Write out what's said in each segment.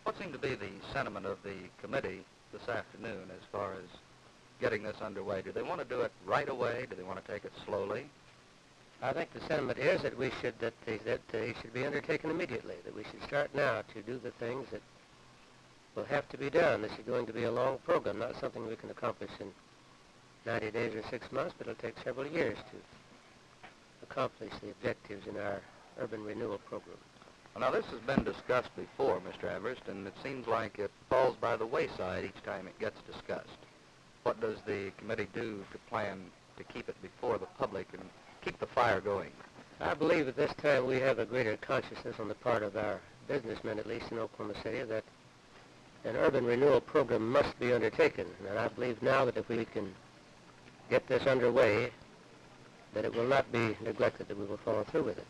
What seemed to be the sentiment of the committee this afternoon as far as getting this underway? Do they want to do it right away? Do they want to take it slowly? I think the sentiment is that they should be undertaken immediately, that we should start now to do the things that will have to be done. This is going to be a long program, not something we can accomplish in 90 days or 6 months, but it'll take several years to accomplish the objectives in our urban renewal program. Well, now, this has been discussed before, Mr. Everest, and it seems like it falls by the wayside each time it gets discussed. What does the committee do to plan to keep it before the public and keep the fire going? I believe at this time we have a greater consciousness on the part of our businessmen, at least in Oklahoma City, that an urban renewal program must be undertaken. And I believe now that if we can get this underway, that it will not be neglected, that we will follow through with it.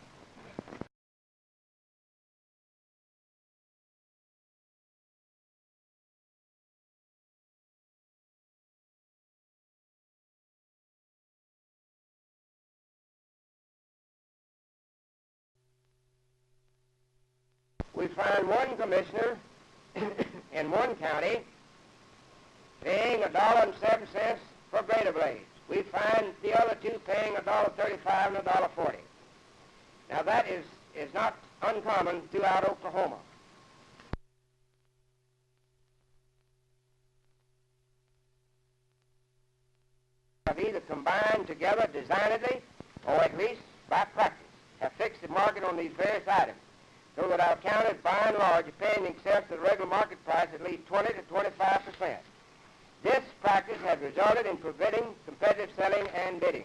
We find one commissioner in one county paying $1.07 for grader blades. We find the other two paying $1.35 and $1.40. Now that is not uncommon throughout Oklahoma. Have either combined together designedly or at least by practice have fixed the market on these various items, so that our counties, by and large, are paying in excess of the regular market price at least 20 to 25%. This practice has resulted in preventing competitive selling and bidding.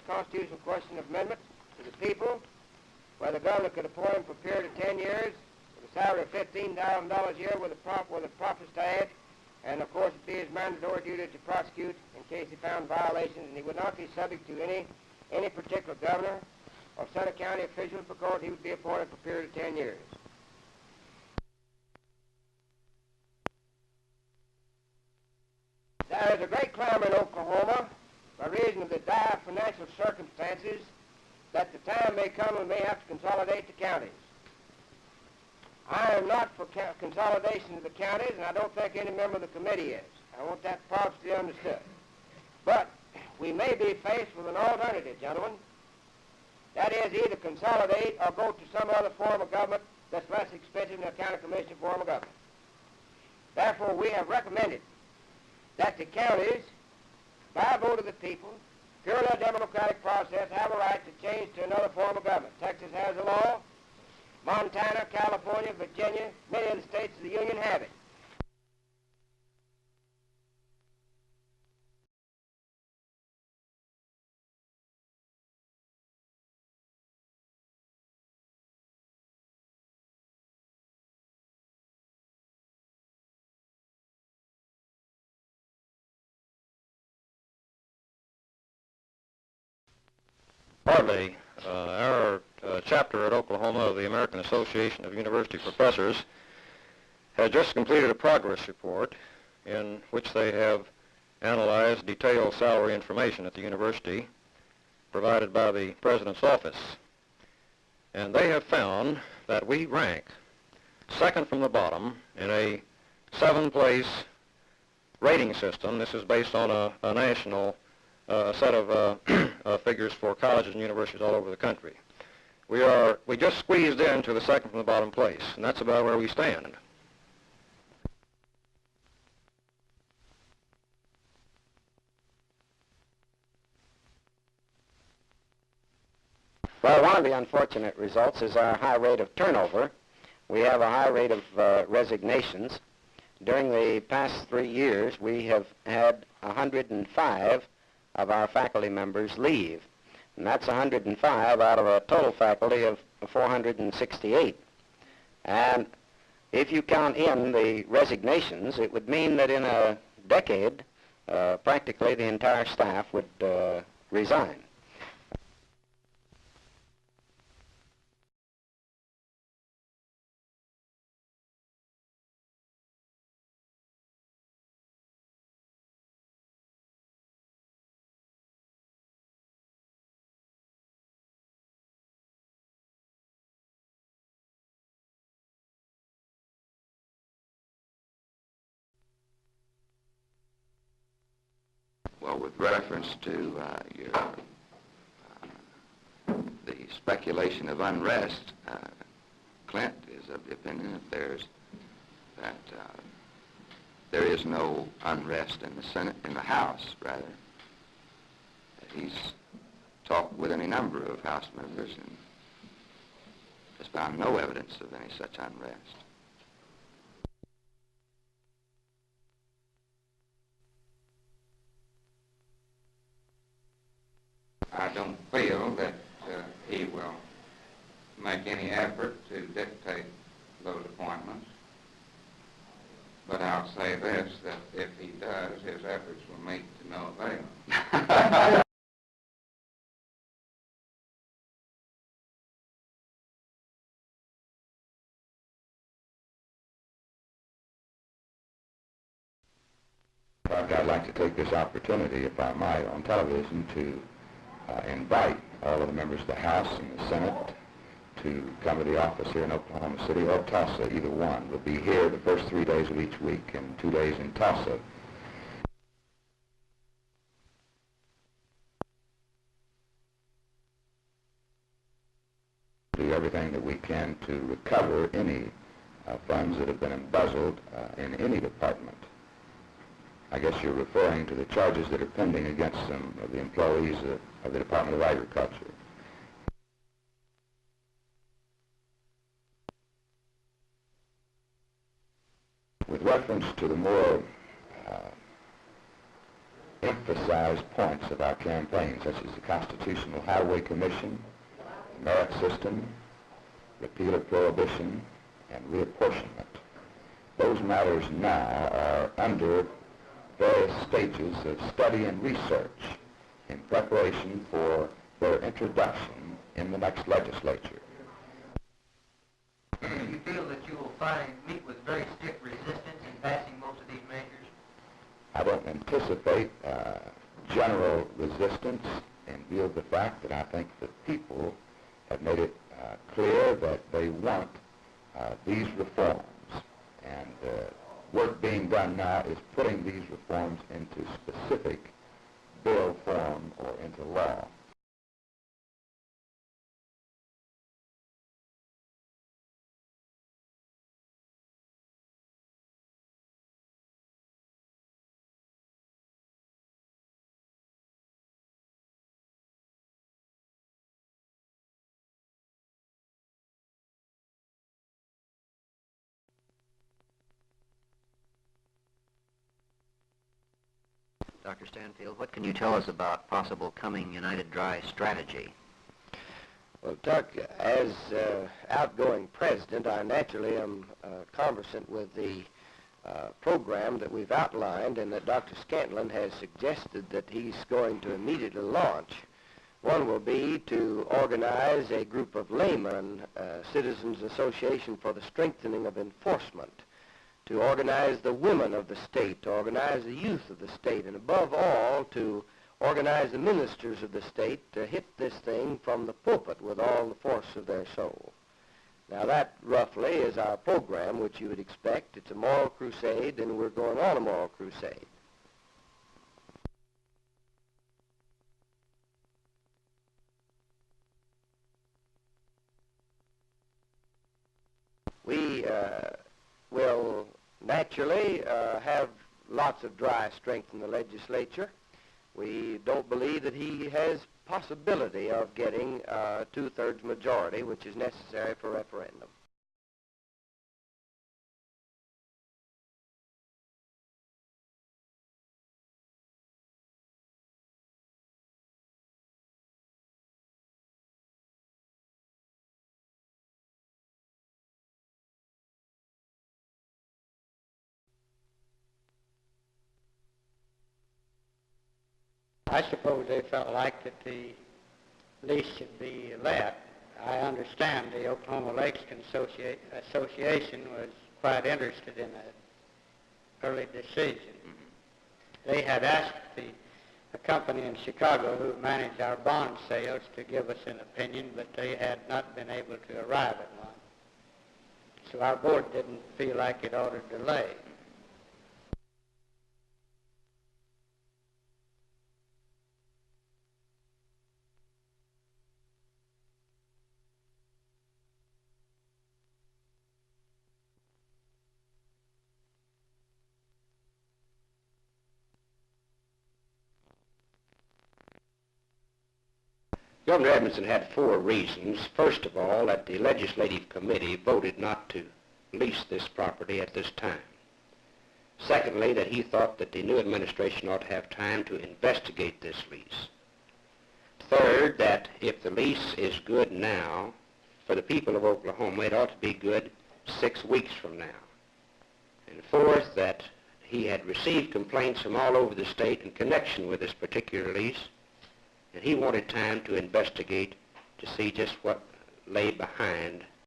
Constitutional question of amendment to the people, where the governor could appoint him for a period of 10 years with a salary of $15,000 a year with a profits to add, and of course it'd be his mandatory duty to prosecute in case he found violations, and he would not be subject to any particular governor or set of county officials because he would be appointed for a period of 10 years. There is a great clamor in Oklahoma by reason of the dire financial circumstances that the time may come when we may have to consolidate the counties. I am not for consolidation of the counties, and I don't think any member of the committee is. I want that part to be understood. But we may be faced with an alternative, gentlemen. That is, either consolidate or go to some other form of government that's less expensive than a county commission form of government. Therefore, we have recommended that the counties, by a vote of the people, purely a democratic process, have a right to change to another form of government. Texas has a law. Montana, California, Virginia, many of the states of the Union have it. Partly, our chapter at Oklahoma of the American Association of University Professors has just completed a progress report in which they have analyzed detailed salary information at the university provided by the President's office. And they have found that we rank second from the bottom in a 7-place rating system. This is based on a national set of figures for colleges and universities all over the country. We just squeezed into the second from the bottom place, and that's about where we stand. Well, one of the unfortunate results is our high rate of turnover. We have a high rate of resignations. During the past 3 years, we have had 105 of our faculty members leave. And that's 105 out of a total faculty of 468. And if you count in the resignations, it would mean that in a decade, practically the entire staff would resign. Well, with reference to the speculation of unrest, Clint is of the opinion that there is no unrest in the Senate, in the House, rather. He's talked with any number of House members and has found no evidence of any such unrest. I don't feel that he will make any effort to dictate those appointments. But I'll say this, that if he does, his efforts will meet to no avail. I'd like to take this opportunity, if I might, on television to invite all of the members of the House and the Senate to come to the office here in Oklahoma City or Tulsa, either one. We'll be here the first 3 days of each week and 2 days in Tulsa. Do everything that we can to recover any funds that have been embezzled in any department. I guess you're referring to the charges that are pending against some of the employees of the Department of Agriculture. With reference to the more emphasized points of our campaign, such as the Constitutional Highway Commission, the merit system, repeal of prohibition, and reapportionment, those matters now are under various stages of study and research in preparation for their introduction in the next legislature. Do you feel that you will meet with very stiff resistance in passing most of these measures? I don't anticipate general resistance in view of the fact that I think the people have made it clear that they want these reforms. And work being done now is putting these reforms into specific bill form or into law. Dr. Stanfield, what can you tell us about possible coming United Dry strategy? Well, Tuck, as outgoing president, I naturally am conversant with the program that we've outlined and that Dr. Scantland has suggested that he's going to immediately launch. One will be to organize a group of laymen, Citizens Association for the Strengthening of Enforcement, to organize the women of the state, to organize the youth of the state, and above all, to organize the ministers of the state to hit this thing from the pulpit with all the force of their soul. Now that, roughly, is our program, which you would expect. It's a moral crusade, and we're going on a moral crusade. We will naturally have lots of dry strength in the legislature. We don't believe that he has possibility of getting a two-thirds majority, which is necessary for referendum. I suppose they felt like that the lease should be let. I understand the Oklahoma Lakes Association was quite interested in that early decision. They had asked a company in Chicago who managed our bond sales to give us an opinion, but they had not been able to arrive at one. So our board didn't feel like it ought to delay. Governor Edmondson had 4 reasons. First of all, that the legislative committee voted not to lease this property at this time. Secondly, that he thought that the new administration ought to have time to investigate this lease. Third, that if the lease is good now, for the people of Oklahoma, it ought to be good 6 weeks from now. And fourth, that he had received complaints from all over the state in connection with this particular lease, and he wanted time to investigate to see just what lay behind